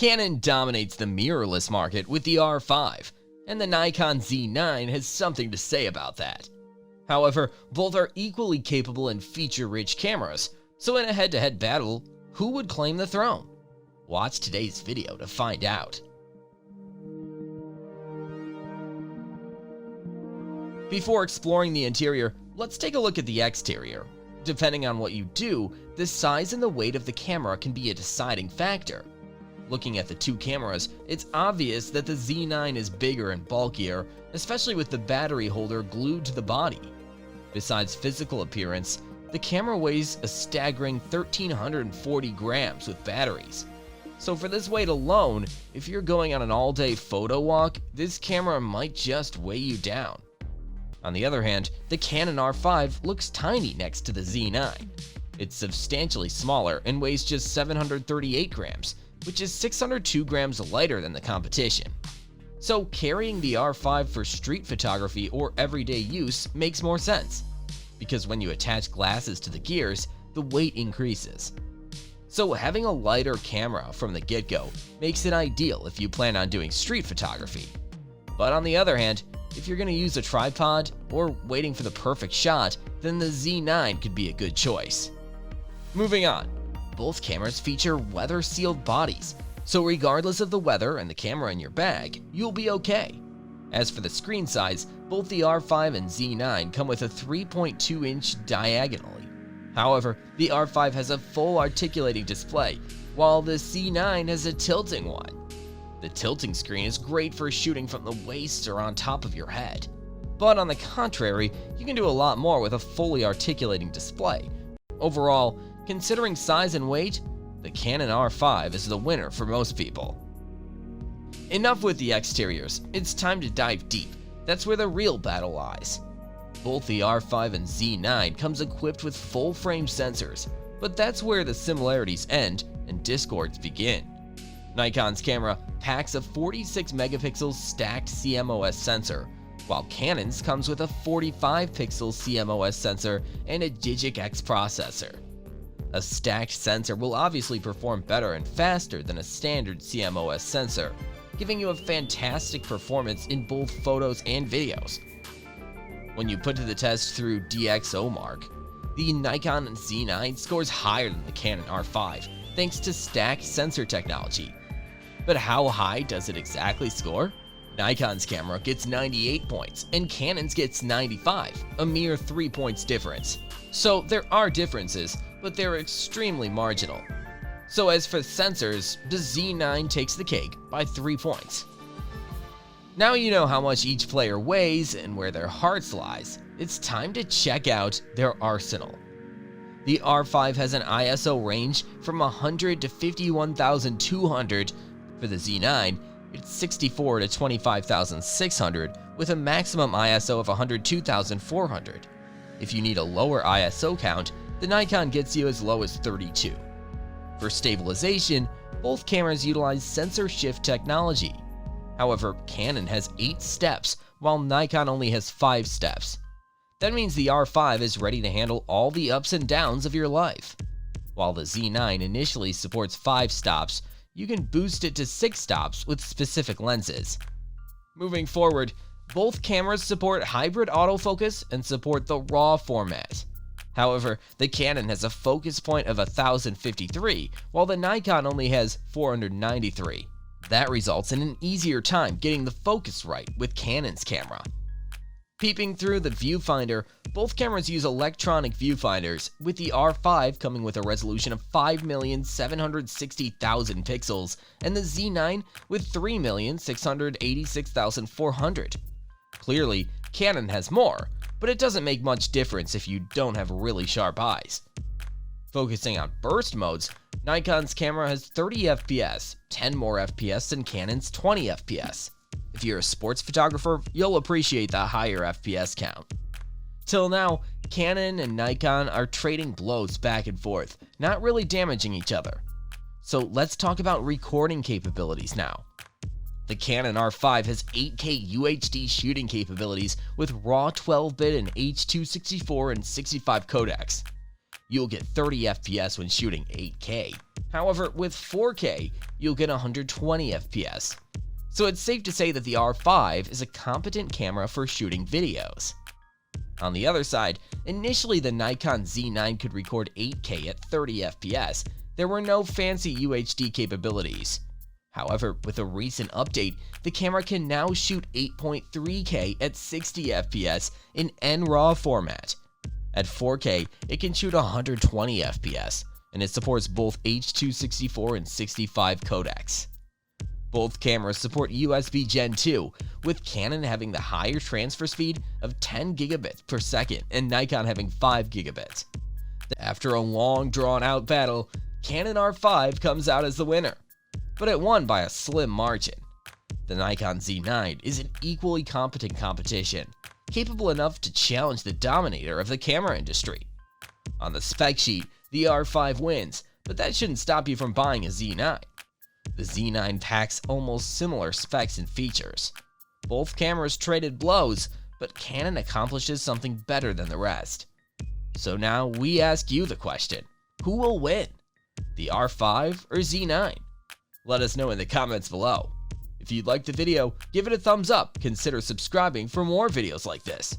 Canon dominates the mirrorless market with the R5, and the Nikon Z9 has something to say about that. However, both are equally capable and feature-rich cameras, so in a head-to-head battle, who would claim the throne? Watch today's video to find out. Before exploring the interior, let's take a look at the exterior. Depending on what you do, the size and the weight of the camera can be a deciding factor. Looking at the two cameras, it's obvious that the Z9 is bigger and bulkier, especially with the battery holder glued to the body. Besides physical appearance, the camera weighs a staggering 1,340 grams with batteries. So for this weight alone, if you're going on an all-day photo walk, this camera might just weigh you down. On the other hand, the Canon R5 looks tiny next to the Z9. It's substantially smaller and weighs just 738 grams, which is 602 grams lighter than the competition. So carrying the R5 for street photography or everyday use makes more sense, because when you attach glasses to the gears, the weight increases. So having a lighter camera from the get-go makes it ideal if you plan on doing street photography. But on the other hand, if you're going to use a tripod or waiting for the perfect shot, then the Z9 could be a good choice. Moving on, both cameras feature weather-sealed bodies, so regardless of the weather and the camera in your bag, you'll be okay. As for the screen size, both the R5 and Z9 come with a 3.2-inch diagonally. However, the R5 has a full articulating display, while the Z9 has a tilting one. The tilting screen is great for shooting from the waist or on top of your head. But on the contrary, you can do a lot more with a fully articulating display. Overall, considering size and weight, the Canon R5 is the winner for most people. Enough with the exteriors, it's time to dive deep. That's where the real battle lies. Both the R5 and Z9 comes equipped with full-frame sensors, but that's where the similarities end and discords begin. Nikon's camera packs a 46 megapixel stacked CMOS sensor, while Canon's comes with a 45 pixel CMOS sensor and a Digic X processor. A stacked sensor will obviously perform better and faster than a standard CMOS sensor, giving you a fantastic performance in both photos and videos. When you put to the test through DxOMark, the Nikon Z9 scores higher than the Canon R5 thanks to stacked sensor technology. But how high does it exactly score? Nikon's camera gets 98 points and Canon's gets 95, a mere 3 points difference. So there are differences, but they're extremely marginal. So as for sensors, the Z9 takes the cake by 3 points. Now you know how much each player weighs and where their hearts lies, it's time to check out their arsenal. The R5 has an ISO range from 100 to 51,200. For the Z9, it's 64 to 25,600 with a maximum ISO of 102,400. If you need a lower ISO count, the Nikon gets you as low as 32. For stabilization, both cameras utilize sensor shift technology. However, Canon has 8 steps, while Nikon only has 5 steps. That means the R5 is ready to handle all the ups and downs of your life. While the Z9 initially supports 5 stops, you can boost it to 6 stops with specific lenses. Moving forward, both cameras support hybrid autofocus and support the RAW format. However, the Canon has a focus point of 1053, while the Nikon only has 493. That results in an easier time getting the focus right with Canon's camera. Peeping through the viewfinder, both cameras use electronic viewfinders, with the R5 coming with a resolution of 5,760,000 pixels and the Z9 with 3,686,400. Clearly, Canon has more, but it doesn't make much difference if you don't have really sharp eyes. Focusing on burst modes, Nikon's camera has 30 FPS, 10 more FPS than Canon's 20 FPS. If you're a sports photographer, you'll appreciate the higher FPS count. Till now, Canon and Nikon are trading blows back and forth, not really damaging each other. So let's talk about recording capabilities now. The Canon R5 has 8K UHD shooting capabilities with RAW 12-bit and H.264 and 65 codecs. you'll get 30 FPS when shooting 8K. However, with 4K, you'll get 120 FPS. So it's safe to say that the R5 is a competent camera for shooting videos. On the other side, initially the Nikon Z9 could record 8K at 30 FPS. There were no fancy UHD capabilities. However, with a recent update, the camera can now shoot 8.3K at 60 FPS in NRAW format. At 4K, it can shoot 120 FPS, and it supports both H.264 and 65 codecs. Both cameras support USB Gen 2, with Canon having the higher transfer speed of 10 gigabits per second and Nikon having 5 gigabits. After a long drawn-out battle, Canon R5 comes out as the winner, but it won by a slim margin. The Nikon Z9 is an equally competent competition, capable enough to challenge the dominator of the camera industry. On the spec sheet, the R5 wins, but that shouldn't stop you from buying a Z9. The Z9 packs almost similar specs and features. Both cameras traded blows, but Canon accomplishes something better than the rest. So now we ask you the question, who will win? The R5 or Z9? Let us know in the comments below. If you liked the video, give it a thumbs up, consider subscribing for more videos like this.